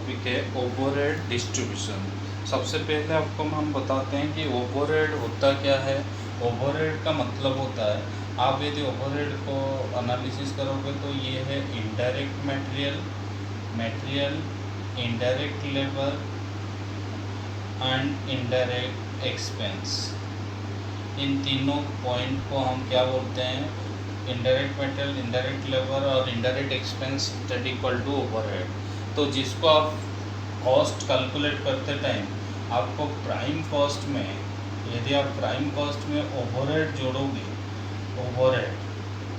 Topic है overhead distribution. सबसे पहले आपको हम बताते हैं कि ओवरहेड होता क्या है। ओवरहेड का मतलब होता है, आप यदि ओवरहेड को एनालिसिस करोगे तो ये है indirect material, indirect labour and indirect expense. इन तीनों पॉइंट को हम क्या बोलते हैं, इनडायरेक्ट मटेरियल, इनडायरेक्ट लेबर और indirect expense that equal to overhead. तो जिसको आप कॉस्ट कैलकुलेट करते टाइम आपको प्राइम कॉस्ट में, यदि आप प्राइम कॉस्ट में ओवरहेड जोड़ोगे, ओवरहेड,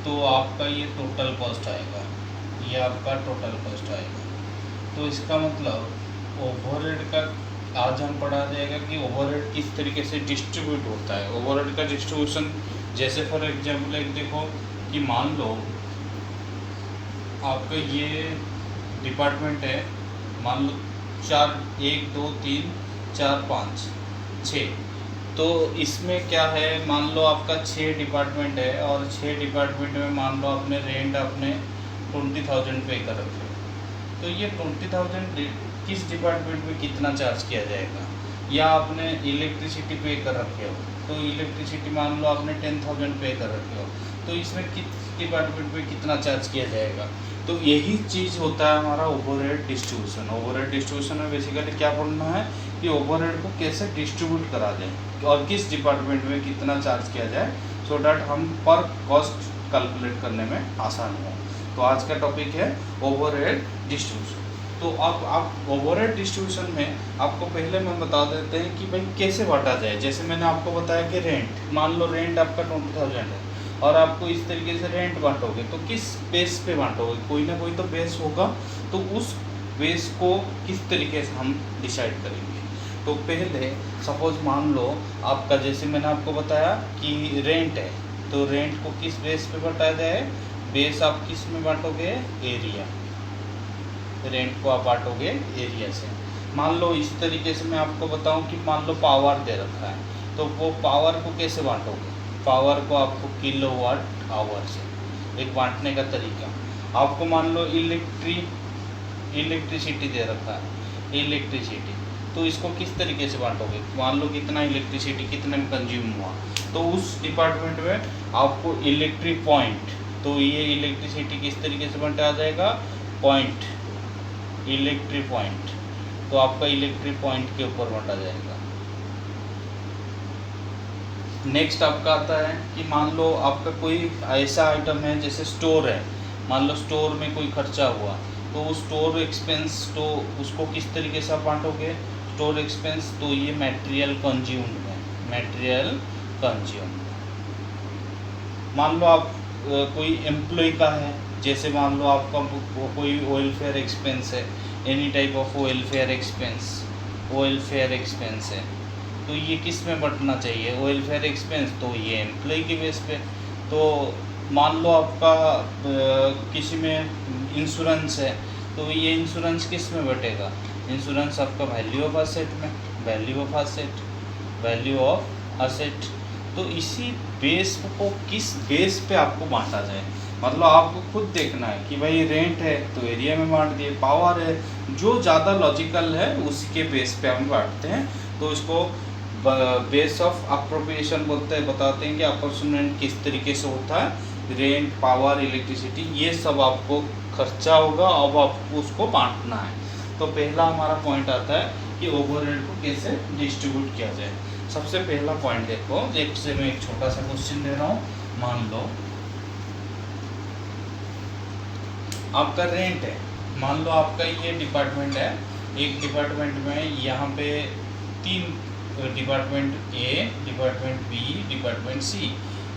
तो आपका ये टोटल कॉस्ट आएगा, ये आपका टोटल कॉस्ट आएगा। तो इसका मतलब ओवरहेड का आज हम पढ़ा जाएगा कि ओवरहेड किस तरीके से डिस्ट्रीब्यूट होता है। ओवरहेड का डिस्ट्रीब्यूशन जैसे फॉर एग्जांपल एक देखो कि मान लो आपका ये डिपार्टमेंट है, मान लो 4, 1 2 3 4 5 6, तो इसमें क्या है, मान लो आपका 6 डिपार्टमेंट है और 6 डिपार्टमेंट में मान लो आपने रेंट अपने 20,000 पे कर रखे हो। तो ये 20,000 किस डिपार्टमेंट में कितना चार्ज किया जाएगा, या आपने इलेक्ट्रिसिटी पे कर रखे हो तो इलेक्ट्रिसिटी मान लो आपने 10,000 पे कर रखे हो, तो इसमें किस डिपार्टमेंट में कितना चार्ज किया जाएगा। तो यही चीज़ होता है हमारा ओवरहेड डिस्ट्रीब्यूशन। ओवरहेड डिस्ट्रीब्यूशन में बेसिकली क्या बोलना है कि ओवरहेड को कैसे डिस्ट्रीब्यूट करा जाए और किस डिपार्टमेंट में कितना चार्ज किया जाए, सो डैट हम पर कॉस्ट कैलकुलेट करने में आसान हो। तो आज का टॉपिक है ओवरहेड डिस्ट्रीब्यूशन। तो अब आप ओवरहेड डिस्ट्रीब्यूशन में आपको पहले मैं बता देते हैं कि भाई कैसे बांटा जाए। जैसे मैंने आपको बताया कि रेंट, मान लो रेंट आपका 20,000 है और आपको इस तरीके से रेंट बांटोगे, तो किस बेस पे बांटोगे, कोई ना कोई तो बेस होगा, तो उस बेस को किस तरीके से हम डिसाइड करेंगे। तो पहले सपोज मान लो आपका, जैसे मैंने आपको बताया कि रेंट है, तो रेंट को किस बेस पे बांटा जाए, बेस आप किस में बांटोगे, एरिया, रेंट को आप बांटोगे एरिया से। मान लो इस तरीके से मैं आपको बताऊं कि मान लो पावर दे रखा है, तो वो पावर को कैसे बांटोगे, पावर को आपको किलोवाट आवर से, एक बांटने का तरीका। आपको मान लो इलेक्ट्रिसिटी दे रखा है, इलेक्ट्रिसिटी, तो इसको किस तरीके से बांटोगे, मान लो कितना इलेक्ट्रिसिटी कितने में कंज्यूम हुआ, तो उस डिपार्टमेंट में आपको इलेक्ट्रिक पॉइंट, तो ये इलेक्ट्रिसिटी किस तरीके से बांटा जाएगा, पॉइंट, इलेक्ट्रिक पॉइंट, तो आपका इलेक्ट्रिक पॉइंट के ऊपर बांटा जाएगा। नेक्स्ट आपका आता है कि मान लो आपका कोई ऐसा आइटम है जैसे स्टोर है, मान लो स्टोर में कोई खर्चा हुआ, तो उस स्टोर एक्सपेंस, तो उसको किस तरीके से आप बांटोगे, स्टोर एक्सपेंस, तो ये मटेरियल कंज्यूम्ड है, मटेरियल कंज्यूम्ड। मान लो आप कोई एम्प्लॉय का है, जैसे मान लो आपका कोई वेलफेयर एक्सपेंस है, any type of welfare expense, welfare expense है, तो ये किस में बंटना चाहिए, वेलफेयर एक्सपेंस, तो ये एम्प्लॉय के बेस पे। तो मान लो आपका किसी में इंश्योरेंस है, तो ये इंश्योरेंस किस में बटेगा, इंश्योरेंस आपका वैल्यू ऑफ असेट में, value of asset, value of asset. तो इसी बेस को किस बेस पे आपको बांटा जाए, मतलब आपको खुद देखना है कि भाई रेंट है तो एरिया में बांट दिए, पावर है, जो ज़्यादा लॉजिकल है उसी के बेस पे हम बांटते हैं। तो इसको बेस ऑफ अप्रोप्रिएशन बोलते हैं, बताते हैं कि अप्रोप्रिएशन किस तरीके से होता है, रेंट, पावर, इलेक्ट्रिसिटी, ये सब आपको खर्चा होगा, अब आपको उसको बांटना है। तो पहला हमारा पॉइंट आता है कि ओवरहेड को कैसे डिस्ट्रीब्यूट किया जाए। सबसे पहला पॉइंट देखो, एक से मैं एक छोटा सा क्वेश्चन दे रहा हूँ, मान लो आपका रेंट है, मान लो आपका ये डिपार्टमेंट है, एक डिपार्टमेंट में यहाँ पे 3 department A, department B, department सी,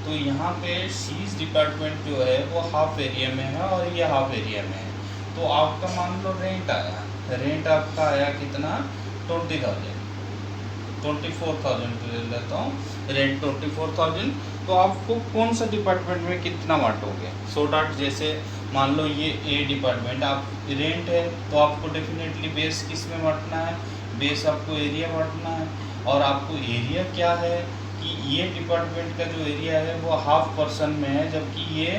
तो यहाँ पे सी डिपार्टमेंट जो है वो हाफ एरिया में है और ये हाफ एरिया में है। तो आपका मान लो रेंट आया, रेंट आपका आया कितना, 20,000, 24,000 ले लेता हूँ, रेंट 24,000। तो आपको कौन सा डिपार्टमेंट में कितना बांटोगे, सो डैट जैसे मान लो ये ए डिपार्टमेंट, आप रेंट है तो आपको डेफिनेटली बेस किस में बांटना है, बेस आपको एरिया बांटना है। और आपको एरिया क्या है कि ये डिपार्टमेंट का जो एरिया है वो हाफ पर्सन में है, जबकि ये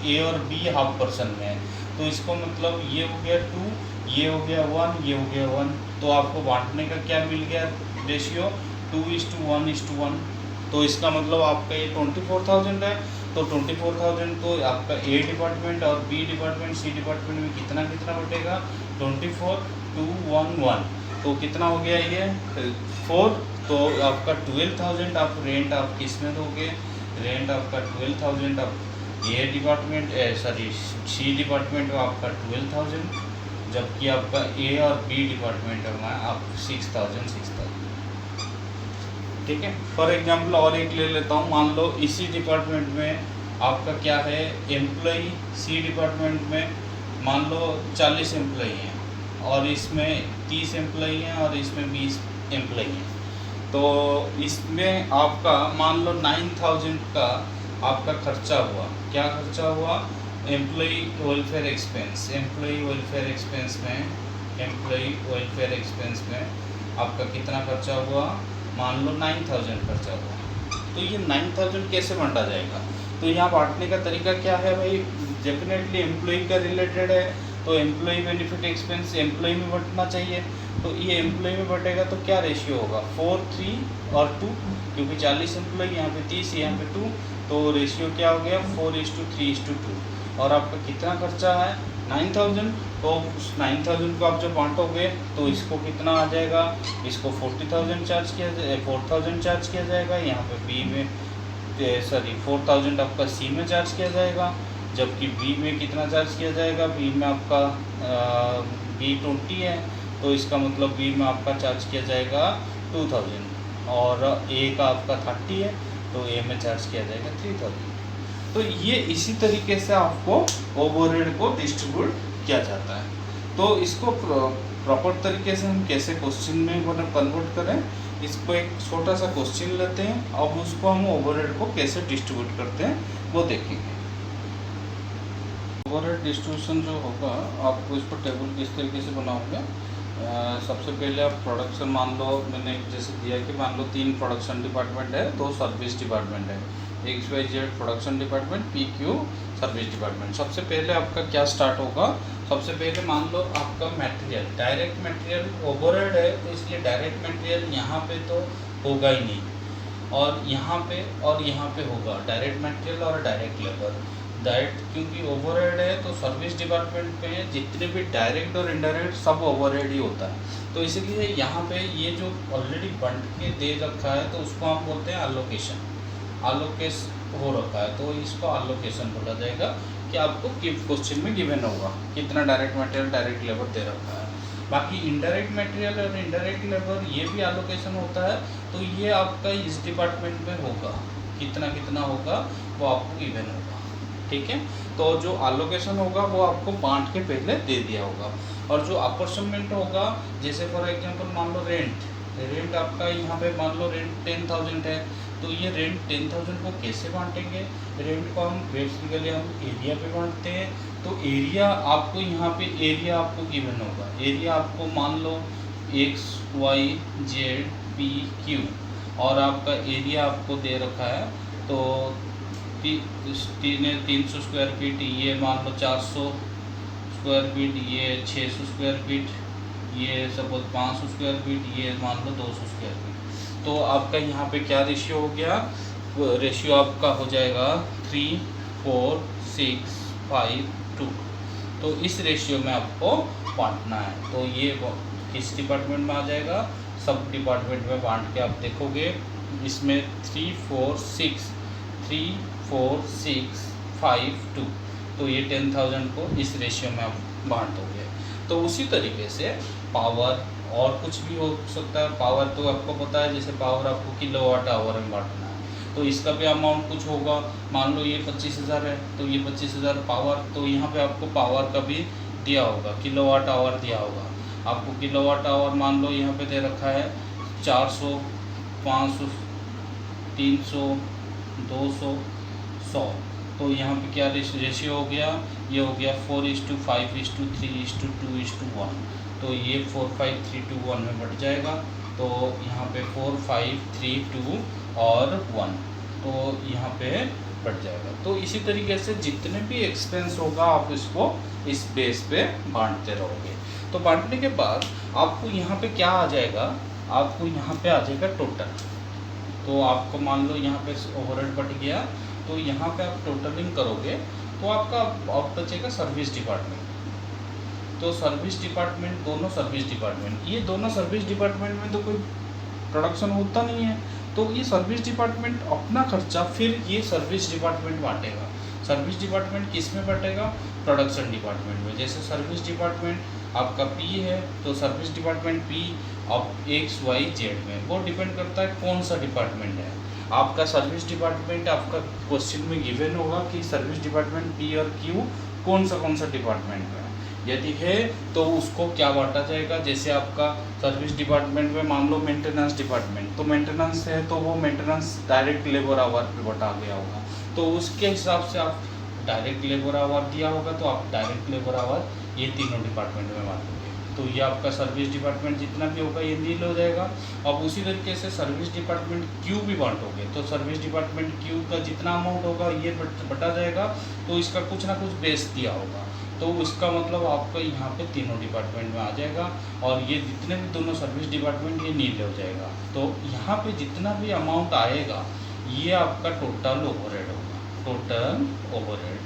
ए और बी हाफ पर्सन में है, तो इसको मतलब ये हो गया 2 ये हो गया 1, ये हो गया 1, तो आपको बांटने का क्या मिल गया रेशियो 2:1:1। तो इसका मतलब आपका ये 24,000 है। तो 24,000 तो आपका ए डिपार्टमेंट और बी डिपार्टमेंट सी डिपार्टमेंट में कितना कितना बटेगा 24:2:1:1। तो कितना हो गया ये 4। तो आपका 12,000 आप रेंट आप किस में दोगे, रेंट आपका 12,000 आप A department sorry C department में आपका 12,000, जबकि आपका ए और बी डिपार्टमेंट में आप 6,000। ठीक है। फॉर एग्जांपल और एक ले लेता हूँ, मान लो इसी डिपार्टमेंट में आपका क्या है एम्प्लॉई, सी डिपार्टमेंट में मान लो 40 एम्प्लॉई हैं और इसमें 30 एम्प्लॉई हैं और इसमें 20 एम्प्लॉई हैं। तो इसमें आपका मान लो 9,000 का आपका खर्चा हुआ। क्या खर्चा हुआ, employee welfare expense. Employee welfare expense में आपका कितना खर्चा हुआ, मान लो 9,000 खर्चा हुआ। तो ये 9,000 कैसे बांटा जाएगा, तो यहाँ बांटने का तरीका क्या है भाई, डेफिनेटली एम्प्लॉई का रिलेटेड है तो एम्प्लॉई बेनिफिट एक्सपेंस एम्प्लॉई में बंटना चाहिए। तो ये एम्प्लॉई में बटेगा तो क्या रेशियो होगा 4, 3 और 2, क्योंकि 40 एम्प्लॉई यहाँ पे 30 यहाँ पे 2, तो रेशियो क्या हो गया 4:3:2। और आपका कितना खर्चा है 9,000। तो उस 9,000 को आप जब बांटोगे तो इसको कितना आ जाएगा, इसको 40,000 चार्ज किया 4,000 चार्ज किया जाएगा, यहाँ पे बी में 4,000 आपका सी में चार्ज किया जाएगा, जबकि बी में कितना चार्ज किया जाएगा, बी में आपका बी 20 है तो इसका मतलब बी में आपका चार्ज किया जाएगा 2,000 और ए का आपका 30 है तो ए में चार्ज किया जाएगा 3,000। तो ये इसी तरीके से आपको ओवरहेड को डिस्ट्रीब्यूट किया जाता है। तो इसको प्रॉपर तरीके से हम कैसे क्वेश्चन में मतलब कन्वर्ट करें, इसको एक छोटा सा क्वेश्चन लेते हैं, अब उसको हम ओवरहेड को कैसे डिस्ट्रीब्यूट करते हैं वो देखेंगे। ओवरहेड डिस्ट्रीब्यूशन जो होगा आपको इसको टेबल किस तरीके से बनाओगे, सबसे पहले आप प्रोडक्शन मान लो मैंने जैसे दिया कि मान लो 3 प्रोडक्शन डिपार्टमेंट है, 2 सर्विस डिपार्टमेंट है, XYZ production department, PQ service department. सबसे पहले आपका क्या स्टार्ट होगा, सबसे पहले मान लो आपका मटेरियल, डायरेक्ट मटेरियल ओवरहेड है तो इसलिए डायरेक्ट मटेरियल यहाँ पे तो होगा ही नहीं, और यहाँ पे होगा डायरेक्ट मटेरियल और डायरेक्ट लेबर। डायरेक्ट क्योंकि ओवरहेड है तो सर्विस डिपार्टमेंट में जितने भी डायरेक्ट और इनडायरेक्ट सब ओवरहेड ही होता है। तो इसीलिए यहाँ पे ये जो ऑलरेडी बंट के दे रखा है तो उसको हम बोलते हैं अलोकेशन, अलोकेस हो रखा है तो इसको अलोकेशन बोला जाएगा कि आपको क्वेश्चन में गिवन होगा कितना डायरेक्ट मटेरियल डायरेक्ट लेबर दे रखा है। बाकी इनडायरेक्ट मटेरियल और इनडायरेक्ट लेबर ये भी अलोकेशन होता है, तो ये आपका इस डिपार्टमेंट में होगा कितना कितना होगा वो आपको गिवन होगा। ठीक है, तो जो अलोकेशन होगा वो आपको बांट के पहले दे दिया होगा, और जो अपॉर्चमेंट होगा जैसे फॉर एग्जांपल मान लो रेंट आपका यहाँ पे मान लो रेंट 10,000 है, तो ये रेंट 10,000 को कैसे बांटेंगे, रेंट को हम बेसिकली हम एरिया पे बांटते हैं। तो एरिया आपको यहाँ पे एरिया आपको गिवन होगा, एरिया आपको मान लो XYZ PQ और आपका एरिया आपको दे रखा है तो 300 स्क्वायर फीट, ये मान लो 400 स्क्वायर फीट, ये 600 स्क्वायर फीट, ये सपोज 500 स्क्वायर फीट, ये मान लो 200 स्क्वायर फीट। तो आपका यहाँ पे क्या रेशियो हो गया, रेशियो आपका हो जाएगा 3, 4, 6, 5, 2। तो इस रेशियो में आपको बांटना है। तो ये किस डिपार्टमेंट में आ जाएगा, सब डिपार्टमेंट में बांट के आप देखोगे इसमें 3, 4, 6, 5, 2, तो ये 10,000 को इस रेशियो में आप बांट दोगे। तो उसी तरीके से पावर और कुछ भी हो सकता है, पावर तो आपको पता है जैसे पावर आपको किलोवाट आवर में बांटना है, तो इसका भी अमाउंट कुछ होगा। मान लो ये 25,000 है तो ये 25,000 पावर, तो यहाँ पे आपको पावर का भी दिया होगा, किलोवाट आवर दिया होगा आपको। किलोवाट आवर मान लो यहाँ पे दे रखा है 400, 500, 300, 200, 100। तो यहाँ पे क्या रेशियो हो गया, ये हो गया 4:5:3:2:1। तो ये 4:5:3:2:1 में बढ़ जाएगा। तो यहाँ पे 4:5:3:2 और 1, तो यहाँ पे बढ़ जाएगा। तो इसी तरीके से जितने भी एक्सपेंस होगा आप इसको इस बेस पे बांटते रहोगे। तो तो बांटने के बाद आपको यहाँ पे क्या आ जाएगा, आपको यहाँ पे आ जाएगा टोटल। तो आपको मान लो यहाँ पे ओवरहेड बट गया, तो यहाँ पे आप टोटलिंग करोगे तो आपका अब बचेगा सर्विस डिपार्टमेंट। तो सर्विस डिपार्टमेंट, दोनों सर्विस डिपार्टमेंट, ये दोनों सर्विस डिपार्टमेंट में तो कोई प्रोडक्शन होता नहीं है, तो ये सर्विस डिपार्टमेंट अपना खर्चा फिर ये सर्विस डिपार्टमेंट बांटेगा। सर्विस डिपार्टमेंट किस में बांटेगा, प्रोडक्शन डिपार्टमेंट में। जैसे सर्विस डिपार्टमेंट आपका पी है, तो सर्विस डिपार्टमेंट पी अब एक्स वाई जेड में, वो डिपेंड करता है कौन सा डिपार्टमेंट है आपका। सर्विस डिपार्टमेंट आपका क्वेश्चन में गिवन होगा कि सर्विस डिपार्टमेंट पी और क्यू कौन सा डिपार्टमेंट है। यदि है तो उसको क्या बांटा जाएगा, जैसे आपका सर्विस डिपार्टमेंट में मान लो मेंटेनेंस डिपार्टमेंट, तो मेंटेनेंस है तो वो मेंटेनेंस डायरेक्ट लेबर आवर पे बटा गया होगा, तो उसके हिसाब से आप डायरेक्ट लेबर आवर दिया होगा तो आप डायरेक्ट लेबर आवर ये तीनों डिपार्टमेंट में बांटोगे। तो ये आपका सर्विस डिपार्टमेंट जितना भी होगा ये नील हो जाएगा। अब उसी तरीके से सर्विस डिपार्टमेंट क्यू भी बांटोगे, तो सर्विस डिपार्टमेंट क्यू का जितना अमाउंट होगा ये बटा जाएगा, तो इसका कुछ ना कुछ बेस दिया होगा, तो इसका मतलब आपका यहाँ पे तीनों डिपार्टमेंट में आ जाएगा, और ये जितने भी दोनों सर्विस डिपार्टमेंट ये नील हो जाएगा। तो यहाँ पे जितना भी अमाउंट आएगा ये आपका टोटल ओवरहेड होगा। टोटल ओवरहेड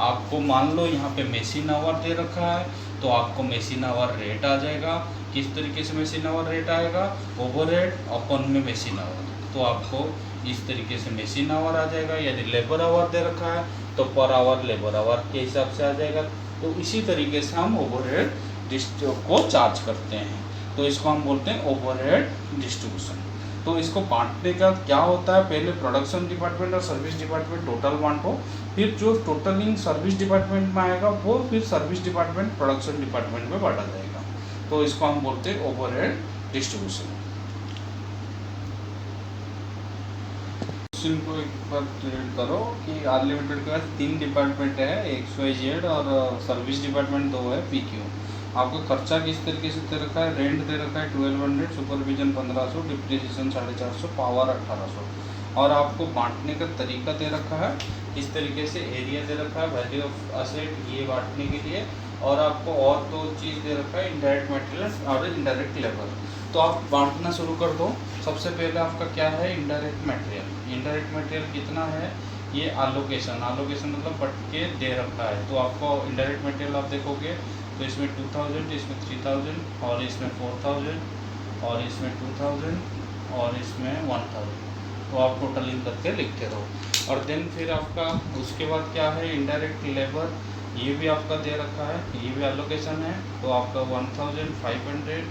आपको मान लो यहाँ पे मशीन आवर दे रखा है, तो आपको मशीन आवर रेट आ जाएगा। किस तरीके से मशीन आवर रेट आएगा, ओवरहेड अपन में मशीन आवर, तो आपको इस तरीके से मशीन आवर आ जाएगा। यदि लेबर आवर दे रखा है तो पर आवर लेबर आवर के हिसाब से आ जाएगा। तो इसी तरीके से हम ओवरहेड को चार्ज करते हैं, तो इसको हम बोलते हैं ओवरहेड डिस्ट्रीब्यूशन। तो इसको बांटने का क्या होता है, पहले प्रोडक्शन डिपार्टमेंट और सर्विस डिपार्टमेंट टोटल बांटो, फिर जो टोटलिंग सर्विस डिपार्टमेंट में आएगा वो फिर सर्विस डिपार्टमेंट प्रोडक्शन डिपार्टमेंट में बांटा जाएगा। तो इसको हम बोलते हैं ओवरहेड डिस्ट्रीब्यूशन। क्वेश्चन को एक बार क्लियर करो कि आर लिमिटेड के पास 3 डिपार्टमेंट है, एक्स वाई जेड, और सर्विस डिपार्टमेंट 2 है, पी क्यू। आपका खर्चा किस तरीके से दे रखा है, रेंट दे रखा है 1200, सुपरविजन 1500, डिप्रिसिएशन 450, पावर 1800, और आपको बांटने का तरीका दे रखा है इस तरीके से। एरिया दे रखा है, वैल्यू ऑफ असेट ये बांटने के लिए, और आपको और 2 चीज़ दे रखा है, इनडायरेक्ट मटेरियल और इनडायरेक्ट लेबर। तो आप बांटना शुरू कर दो। सबसे पहले आपका क्या है, इनडायरेक्ट मटेरियल। इनडायरेक्ट मटेरियल कितना है, ये आलोकेशन, आलोकेशन मतलब बट के दे रखा है। तो आपको इनडायरेक्ट मटेरियल आप देखोगे तो इसमें 2000, इसमें 3000, और इसमें 4000, और इसमें 2000, और इसमें 1000। तो आप टोटलिंग करके लिखते रहो। और देन फिर आपका उसके बाद क्या है, इनडायरेक्ट लेबर, ये भी आपका दे रखा है, ये भी एलोकेशन है। तो आपका 1500,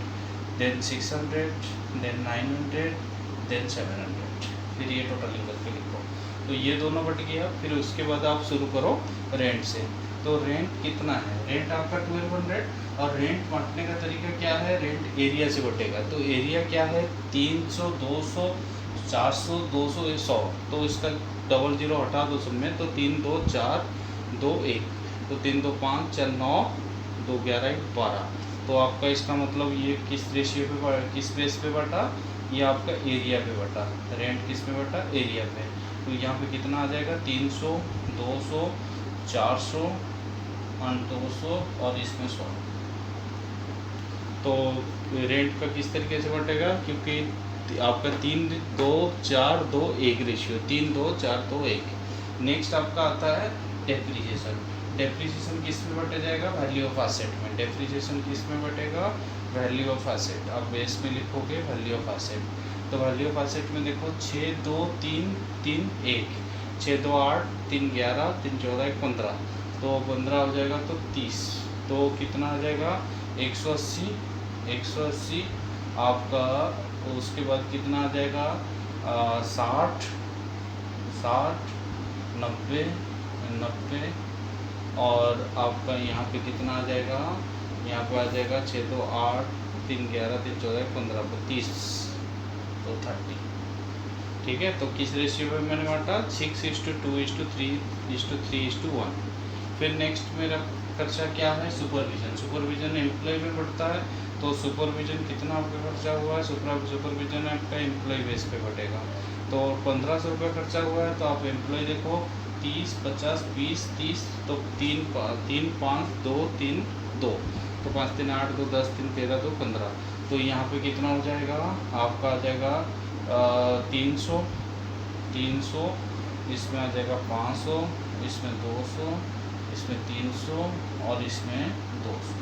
देन 600, देन 900, देन 700, फिर ये टोटलिंग करके लिखो। तो ये दोनों बट गया। फिर उसके बाद आप शुरू करो रेंट से। तो रेंट कितना है, रेंट आपका 1200, और रेंट बांटने का तरीका क्या है, रेंट एरिया से बटेगा। तो एरिया क्या है, 300, 200, 400, 200, 100, तो इसका 00 हटा दो सब में, तो 3 2 4 2 1, तो 3 2 5 4 9 2 11 12। तो आपका इसका मतलब ये किस रेशियो पे, किस बेस पे बटा, ये आपका एरिया पे बटा। रेंट किस पे बटा, एरिया पे। तो यहाँ पे कितना आ जाएगा, 300, 200, 400, 200, और इसमें 100। तो रेंट का किस तरीके से बटेगा, क्योंकि आपका 3 2 4 2 1 रेशियो, 3 2 4 2 1। नेक्स्ट आपका आता है डेप्रीसिएशन। डेप्रीसिएशन किस में बटे जाएगा, वैल्यू ऑफ एसेट में। डेप्रीसिएशन किस में बटेगा, वैल्यू ऑफ एसेट। आप बेस में लिखोगे वैल्यू ऑफ एसेट। तो वैल्यू ऑफ एसेट में देखो 6 2 3 3 1, 6 2 8, 3 11, 3 14 1 15, तो 15 हो जाएगा तो 30। तो कितना आ जाएगा, 180, 180 आपका। उसके बाद कितना आ जाएगा, 60, 60, 90, 90, और आपका यहाँ पे कितना आ जाएगा, यहाँ पे आ जाएगा 6 2 8, 3 11, 3 14 15, 30, तो 30। ठीक है, तो किस रेशियो में मैंने बांटा, 6:2:3:3:1। फिर नेक्स्ट मेरा खर्चा क्या है, सुपरविजन। सुपरविजन एम्प्लॉय में बढ़ता है, तो सुपरविजन कितना आपका खर्चा हुआ है, सुपरविजन आपका एम्प्लॉय बेस पे बढ़ेगा। तो 1500 रुपये खर्चा हुआ है, तो आप एम्प्लॉय देखो 30 50 20 30, तो 3 5 2 3 2, तो 5 3 8 2 10 3 13 2 15। तो यहाँ पे कितना हो जाएगा आपका, आ जाएगा 300, 300, इसमें आ जाएगा 500, इसमें 200, इसमें 300 और इसमें 200।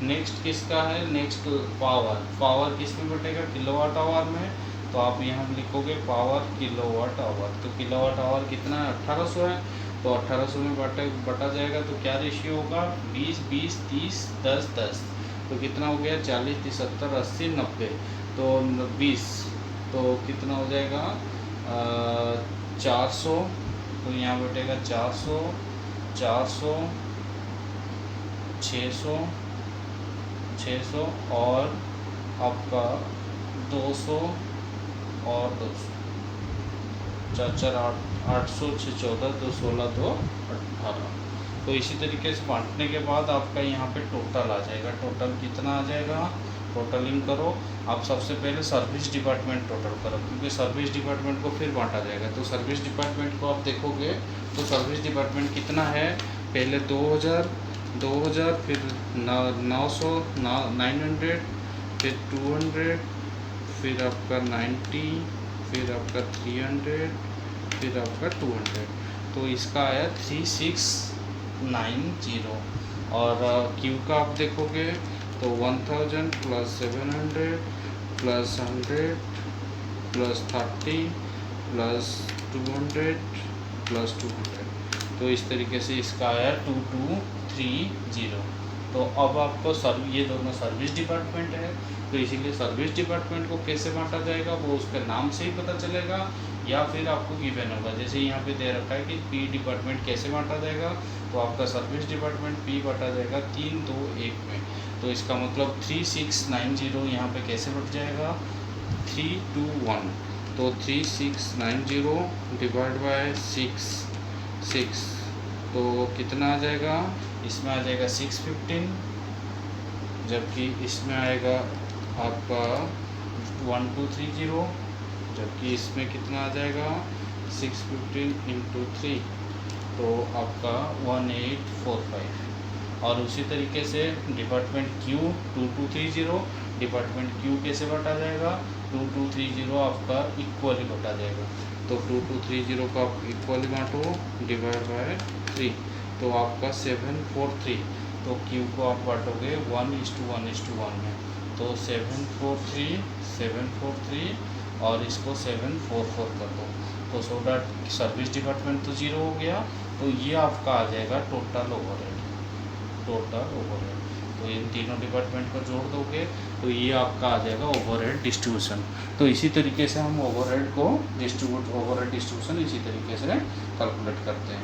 नेक्स्ट किसका है, नेक्स्ट पावर। पावर किस में बटेगा, किलोवाट आवर में। तो आप यहाँ लिखोगे पावर किलोवाट आवर। तो किलोवाट आवर कितना है, 1800 है। तो 1800 में बटा जाएगा तो क्या रेशियो होगा, 20 20 30 10 10। तो कितना हो गया, 40 30 70 80 90। तो 20, तो कितना हो जाएगा 400। तो यहाँ बटेगा 400 400 600 600 और आपका 200 और 200, 4 4 800 6 14 2 16 2 18। तो इसी तरीके से बांटने के बाद आपका यहाँ पे टोटल आ जाएगा। टोटल कितना आ जाएगा, टोटलिंग करो आप। सबसे पहले सर्विस डिपार्टमेंट टोटल करो, क्योंकि सर्विस डिपार्टमेंट को फिर बांटा जाएगा। तो सर्विस डिपार्टमेंट को आप देखोगे तो सर्विस डिपार्टमेंट कितना है, पहले 2000, फिर 900 900, फिर 200, फिर आपका 90, फिर आपका 300, फिर आपका 200। तो इसका आया 3690। और क्यू का आप देखोगे तो 1000 plus 700 plus 100 plus 30 plus 200 plus 200। तो इस तरीके से इसका आया 2230। तो अब आपको ये दोनों सर्विस डिपार्टमेंट है, तो इसीलिए सर्विस डिपार्टमेंट को कैसे बांटा जाएगा वो उसके नाम से ही पता चलेगा, या फिर आपको गिवन होगा। जैसे यहाँ पे दे रखा है कि पी डिपार्टमेंट कैसे बांटा जाएगा, तो आपका सर्विस डिपार्टमेंट पी बांटा जाएगा 3 2 1 में। तो इसका मतलब 3690 यहाँ पे कैसे बट जाएगा, 321। तो 3690 डिवाइड बाय 6, तो कितना आ जाएगा, इसमें आ जाएगा 615, जबकि इसमें आएगा आपका 1230, जबकि इसमें कितना आ जाएगा 615 इंटू 3, तो आपका 1845। और उसी तरीके से डिपार्टमेंट क्यू 2230, डिपार्टमेंट क्यू कैसे बटा जाएगा, 2230 आपका इक्वली बटा जाएगा। तो 2230 का आप इक्वली बांटो डिवाइड बाय 3, तो आपका 743। तो क्यू को आप बांटोगे 1:1:1 में, तो 743 और इसको 744 कर दो। तो सो डैट सर्विस डिपार्टमेंट तो 0 हो गया। तो ये आपका आ जाएगा टोटल ओवरहेड। तो इन तीनों डिपार्टमेंट को जोड़ दोगे तो ये आपका आ जाएगा ओवरहेड डिस्ट्रीब्यूशन। तो इसी तरीके से हम ओवरहेड डिस्ट्रीब्यूशन इसी तरीके से कैलकुलेट करते हैं।